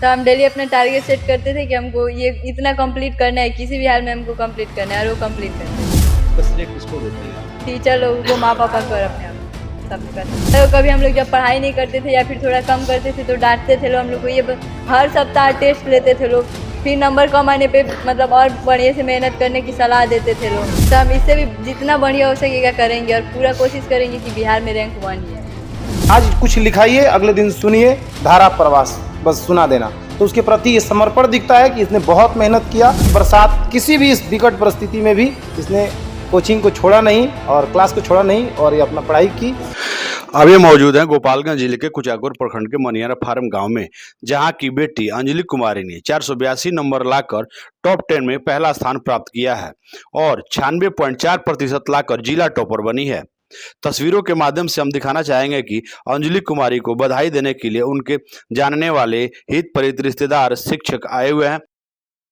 तो हम डेली अपना टारगेट सेट करते थे कि हमको ये इतना कंप्लीट करना है, किसी भी हाल में हमको कंप्लीट करना है, और वो कंप्लीट करते थे। तो श्रेय किसको देते हैं? टीचर लोगों को, माँ पापा को और अपने आप को, सबका। तो कभी हम लोग जब पढ़ाई नहीं करते थे या फिर थोड़ा कम करते थे तो डांटते थे लोग हम लोग को। ये हर सप्ताह टेस्ट लेते थे लोग, फिर नंबर कम आने पे मतलब और बढ़िया से मेहनत करने की सलाह देते थे लोग। तो हम इससे भी जितना बढ़िया हो सकेगा करेंगे और पूरा कोशिश करेंगे कि बिहार में रैंक 1 ही है। आज कुछ लिखाइए, अगले दिन सुनिए धारा प्रवास, बस सुना देना। तो उसके प्रति ये समर्पण दिखता है कि इसने बहुत मेहनत किया। बरसात किसी भी इस विकट परिस्थिति में भी इसने कोचिंग को छोड़ा नहीं और क्लास को छोड़ा नहीं और ये अपना पढ़ाई की। अब ये मौजूद हैं गोपालगंज जिले के कुचाकोर प्रखंड के मनियारा फार्म गांव में, जहां की बेटी अंजलि कुमारी ने 482 नंबर लाकर टॉप 10 में पहला स्थान प्राप्त किया है और 96.4% लाकर जिला टॉपर बनी है। तस्वीरों के माध्यम से हम दिखाना चाहेंगे कि अंजलि कुमारी को बधाई देने के लिए उनके जानने वाले हित परित रिश्तेदार शिक्षक आए हुए हैं।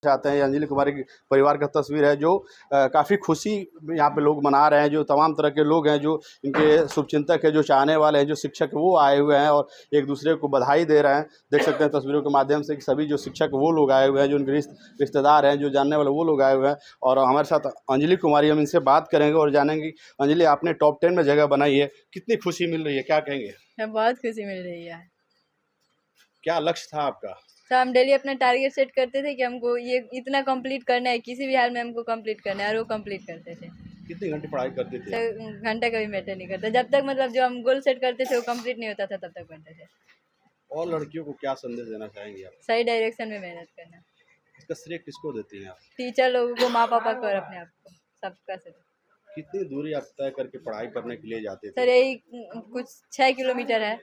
चाहते हैं अंजलि कुमारी की परिवार का तस्वीर है जो काफ़ी खुशी यहाँ पे लोग मना रहे हैं। जो तमाम तरह के लोग हैं, जो इनके शुभचिंतक है, जो चाहने वाले हैं, जो शिक्षक वो आए हुए हैं और एक दूसरे को बधाई दे रहे हैं। देख सकते हैं तस्वीरों के माध्यम से कि सभी जो शिक्षक वो लोग आए हुए हैं, जो उनके रिश्तेदार हैं, जो जानने वाले वो लोग आए हुए हैं। और हमारे साथ अंजलि कुमारी, हम इनसे बात करेंगे और जानेंगे। अंजलि, आपने टॉप 10 में जगह बनाई है, कितनी खुशी मिल रही है, क्या कहेंगे? बहुत खुशी मिल रही है। क्या लक्ष्य था आपका? तो हम डेली अपना टारगेट सेट करते थे कि हमको ये इतना कंप्लीट करना है, किसी भी हाल में हमको कंप्लीट करना है, और वो कंप्लीट करते थे। कितने घंटे पढ़ाई करते थे? तो घंटा कभी मैटर नहीं करता, जब तक मतलब जो हम गोल सेट करते थे वो कंप्लीट नहीं होता था तब तक पढ़ते थे। और लड़कियों को क्या संदेश देना चाहेंगे आप? सही डायरेक्शन में मेहनत करना। इसका श्रेय किसको देती हैं आप? टीचर लोगों को, माँ पापा को और अपने आप को, सबका से। कितनी दूरी आप तय करके पढ़ाई करने के लिए जाते थे? सर यही कुछ 6 किलोमीटर है।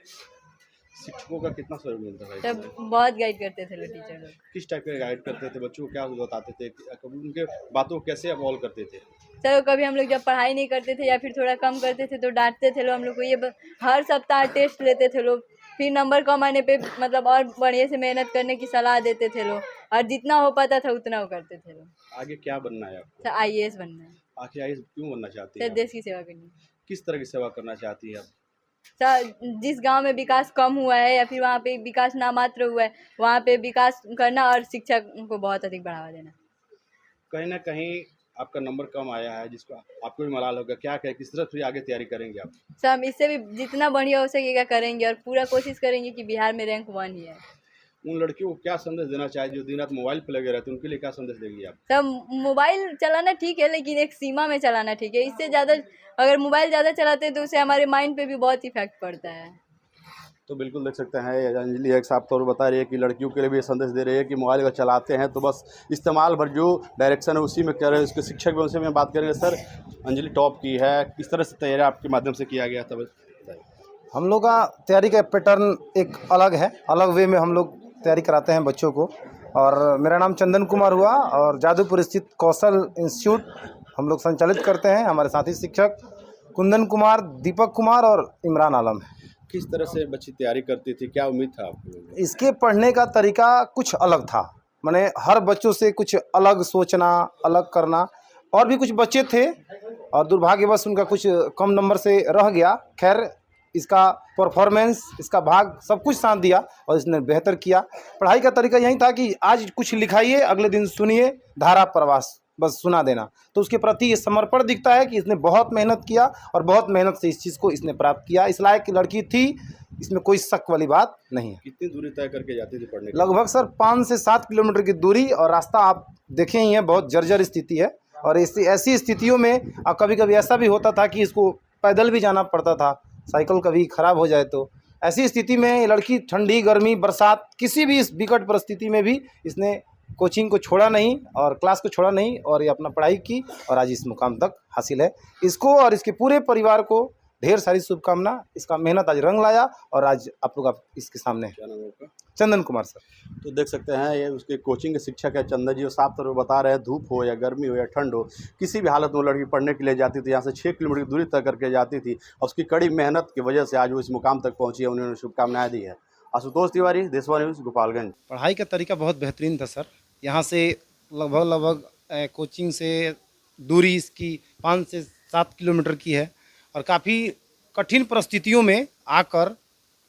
शिक्षकों का कितना सहयोग मिलता था तब इसमें? बहुत गाइड करते थे लोग, टीचर लोग। किस टाइप के गाइड करते थे? बच्चों को क्या बताते थे? उनके बातों को कैसे अवॉल्व करते थे? सर कभी हम लोग जब पढ़ाई नहीं करते थे या फिर थोड़ा कम करते थे तो डांटते थे लोग हम लोग को। ये हर सप्ताह टेस्ट लेते थे लोग, फिर नंबर कम आने पे मतलब और बढ़िया से मेहनत करने की सलाह देते थे लोग, और जितना हो पाता था उतना वो करते थे लोग। आगे क्या बनना है आपको? सर IAS बनना है। आखिर आगे क्यों बनना चाहती सर हैं आप? देश की सेवा करनी है। किस तरह की सेवा करना चाहती है आप? सर जिस गांव में विकास कम हुआ है या फिर वहाँ पे विकास नामात्र हुआ है, वहाँ पे विकास करना और शिक्षा को बहुत अधिक बढ़ावा देना। कहीं ना कहीं आपका नंबर कम आया है, जिसको आपको भी मलाल होगा, क्या कहें, किस तरह फिर आगे तैयारी करेंगे आप? सर हम इससे भी जितना बढ़िया हो सकेगा करेंगे और पूरा कोशिश करेंगे कि बिहार में रैंक 1 ही है। उन लड़कियों को क्या संदेश देना चाहिए जो दिन रात मोबाइल पर लगे रहते हैं? उनके लिए क्या संदेश देंगी आप? सर मोबाइल चलाना ठीक है, लेकिन एक सीमा में चलाना ठीक है। इससे ज़्यादा अगर मोबाइल ज़्यादा चलाते हैं तो उससे हमारे माइंड पे भी बहुत इफेक्ट पड़ता है। तो बिल्कुल देख सकते हैं अंजलि एक साफ तौर पर बता रही है कि लड़कियों के लिए भी ये संदेश दे रही है कि मोबाइल अगर चलाते हैं तो बस इस्तेमाल भर जो डायरेक्शन है उसी में कर रहे हैं। उसके शिक्षक भी, उनसे भी बात करेंगे। सर, अंजलि टॉप की है, किस तरह से तैयारी आपके माध्यम से किया गया? तब हम लोग का तैयारी का पैटर्न एक अलग है, अलग वे में हम लोग तैयारी कराते हैं बच्चों को। और मेरा नाम चंदन कुमार हुआ और जादूपुर स्थित कौशल इंस्टीट्यूट हम लोग संचालित करते हैं। हमारे साथी शिक्षक कुंदन कुमार, दीपक कुमार और इमरान आलम है। किस तरह से बच्ची तैयारी करती थी, क्या उम्मीद था आपको? इसके पढ़ने का तरीका कुछ अलग था, माने हर बच्चों से कुछ अलग सोचना, अलग करना। और भी कुछ बच्चे थे और दुर्भाग्यवश उनका कुछ कम नंबर से रह गया। खैर, इसका परफॉर्मेंस, इसका भाग सब कुछ साथ दिया और इसने बेहतर किया। पढ़ाई का तरीका यही था कि आज कुछ लिखाइए, अगले दिन सुनिए धारा प्रवास, बस सुना देना। तो उसके प्रति ये समर्पण दिखता है कि इसने बहुत मेहनत किया और बहुत मेहनत से इस चीज़ को इसने प्राप्त किया। इस लायक की लड़की थी, इसमें कोई शक वाली बात नहीं है। कितनी दूरी तय करके जाती थी पढ़ने? लगभग सर 5 से 7 किलोमीटर की दूरी, और रास्ता आप देखे ही हैं, बहुत जर्जर स्थिति है। और ऐसी स्थितियों में कभी कभी ऐसा भी होता था कि इसको पैदल भी जाना पड़ता था, साइकिल कभी ख़राब हो जाए तो। ऐसी स्थिति में ये लड़की ठंडी, गर्मी, बरसात, किसी भी इस विकट परिस्थिति में भी इसने कोचिंग को छोड़ा नहीं और क्लास को छोड़ा नहीं और ये अपना पढ़ाई की और आज इस मुकाम तक हासिल है। इसको और इसके पूरे परिवार को ढेर सारी शुभकामना। इसका मेहनत आज रंग लाया और आज आप लोग इसके सामने हैं। क्या नाम है आपका? चंदन कुमार सर। तो देख सकते हैं ये उसके कोचिंग के शिक्षक है चंदन जी, और साफ तौर पर बता रहे हैं धूप हो या गर्मी हो या ठंड हो, किसी भी हालत में वो लड़की पढ़ने के लिए जाती थी। यहाँ से 6 किलोमीटर की दूरी तय करके जाती थी और उसकी कड़ी मेहनत की वजह से आज वो इस मुकाम तक पहुँची है। उन्होंने शुभकामनाएं दी है। आशुतोष तिवारी, देशवाणी न्यूज़, गोपालगंज। पढ़ाई का तरीका बहुत बेहतरीन था सर। यहाँ से लगभग कोचिंग से दूरी इसकी 5 से 7 किलोमीटर की है और काफ़ी कठिन परिस्थितियों में आकर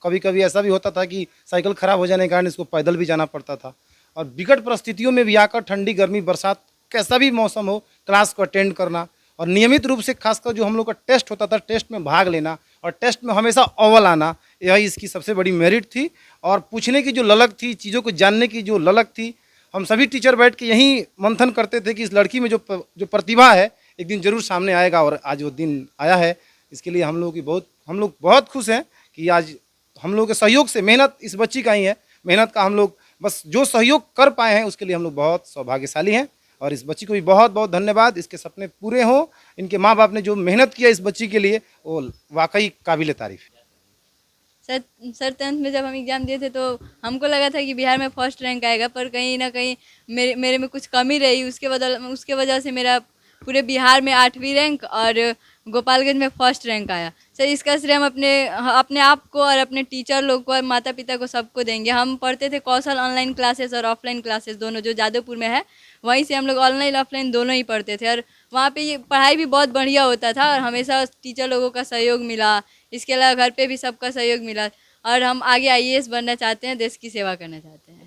कभी कभी ऐसा भी होता था कि साइकिल खराब हो जाने के कारण इसको पैदल भी जाना पड़ता था। और विकट परिस्थितियों में भी आकर ठंडी गर्मी बरसात कैसा भी मौसम हो क्लास को अटेंड करना और नियमित रूप से खासकर जो हम लोग का टेस्ट होता था टेस्ट में भाग लेना और टेस्ट में हमेशा अव्वल आना, यही इसकी सबसे बड़ी मेरिट थी। और पूछने की जो ललक थी, चीज़ों को जानने की जो ललक थी, हम सभी टीचर बैठ के यही मंथन करते थे कि इस लड़की में जो प्रतिभा है एक दिन जरूर सामने आएगा। और आज वो दिन आया है, इसके लिए हम लोग बहुत खुश हैं कि आज हम लोग के सहयोग से, मेहनत इस बच्ची का ही है, मेहनत का हम लोग बस जो सहयोग कर पाए हैं उसके लिए हम लोग बहुत सौभाग्यशाली हैं। और इस बच्ची को भी बहुत बहुत धन्यवाद। इसके सपने पूरे हों, इनके माँ बाप ने जो मेहनत किया इस बच्ची के लिए वो वाकई काबिल तारीफ है। सर 10th में जब हम एग्ज़ाम दिए थे तो हमको लगा था कि बिहार में फर्स्ट रैंक आएगा, पर कहीं ना कहीं मेरे में कुछ कमी रही। उसके वजह से मेरा पूरे बिहार में 8वीं रैंक और गोपालगंज में फर्स्ट रैंक आया। सर इसका श्रेय हम अपने आप को और अपने टीचर लोग को और माता पिता को सबको देंगे। हम पढ़ते थे कौशल ऑनलाइन क्लासेस और ऑफलाइन क्लासेस दोनों, जो जादवपुर में है, वहीं से हम लोग ऑनलाइन ऑफलाइन दोनों ही पढ़ते थे। और वहाँ पे ये पढ़ाई भी बहुत बढ़िया होता था और हमेशा टीचर लोगों का सहयोग मिला। इसके अलावा घर पे भी सबका सहयोग मिला और हम आगे IAS बनना चाहते हैं, देश की सेवा करना चाहते हैं।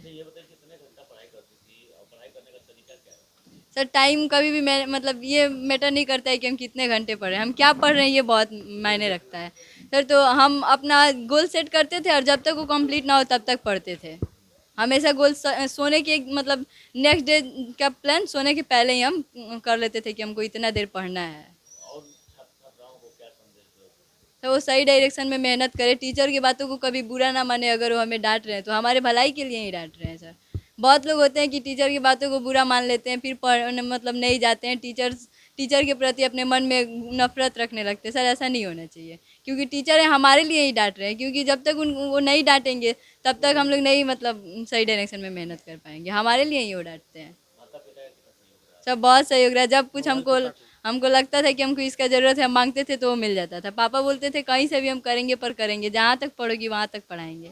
सर टाइम कभी भी मैं मतलब ये मैटर नहीं करता है कि हम कितने घंटे पढ़ रहे हैं, हम क्या पढ़ रहे हैं ये बहुत मायने रखता है। सर तो हम अपना गोल सेट करते थे और जब तक वो कंप्लीट ना हो तब तक पढ़ते थे। हमेशा गोल सोने के मतलब नेक्स्ट डे का प्लान सोने के पहले ही हम कर लेते थे कि हमको इतना देर पढ़ना है। तो वो सही डायरेक्शन में मेहनत करे, टीचर की बातों को कभी बुरा ना माने। अगर वो हमें डांट रहे हैं तो हमारे भलाई के लिए ही डांट रहे हैं। सर बहुत लोग होते हैं कि टीचर की बातों को बुरा मान लेते हैं, फिर मतलब नहीं जाते हैं, टीचर के प्रति अपने मन में नफरत रखने लगते हैं। सर ऐसा नहीं होना चाहिए, क्योंकि टीचर है हमारे लिए ही डांट रहे हैं, क्योंकि जब तक वो नहीं डांटेंगे तब तक हम लोग नहीं मतलब सही डायरेक्शन में मेहनत कर पाएंगे। हमारे लिए ही वो डांटते हैं। सब बहुत सहयोग रहा। जब कुछ हमको लगता था कि हमको इसका ज़रूरत है, हम मांगते थे तो वो मिल जाता था। पापा बोलते थे कहीं से भी हम करेंगे, पर करेंगे, जहाँ तक पढ़ोगी वहाँ तक पढ़ाएंगे।